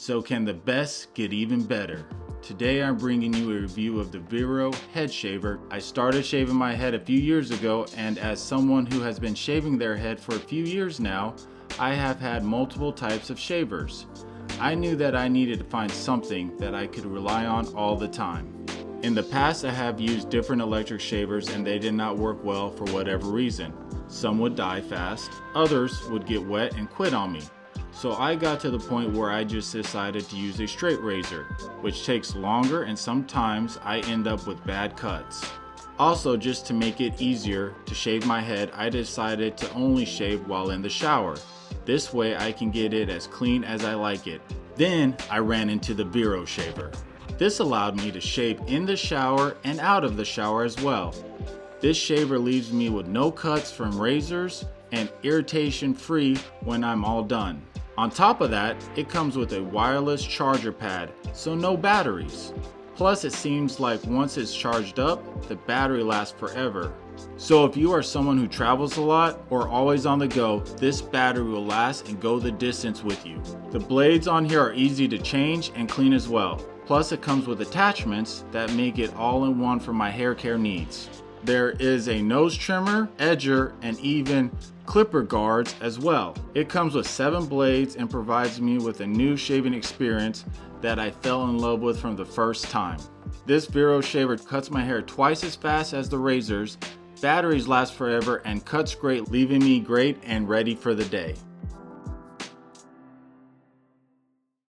So can the best get even better? Today I'm bringing you a review of the Vero head shaver. I started shaving my head a few years ago, and as someone who has been shaving their head for a few years now, I have had multiple types of shavers. I knew that I needed to find something that I could rely on all the time. In the past, I have used different electric shavers and they did not work well for whatever reason. Some would die fast, others would get wet and quit on me. So I got to the point where I just decided to use a straight razor, which takes longer and sometimes I end up with bad cuts. Also, just to make it easier to shave my head, I decided to only shave while in the shower. This way I can get it as clean as I like it. Then I ran into the Veroshave. This allowed me to shave in the shower and out of the shower as well. This shaver leaves me with no cuts from razors and irritation free when I'm all done. On top of that, it comes with a wireless charger pad, so no batteries. Plus it seems like once it's charged up, the battery lasts forever. So if you are someone who travels a lot or always on the go, this battery will last and go the distance with you. The blades on here are easy to change and clean as well. Plus it comes with attachments that make it all in one for my hair care needs. There is a nose trimmer, edger, and even clipper guards as well. It comes with 7 blades and provides me with a new shaving experience that I fell in love with from the first time. This Veroshave cuts my hair twice as fast as the razors, batteries last forever, and cuts great, leaving me great and ready for the day.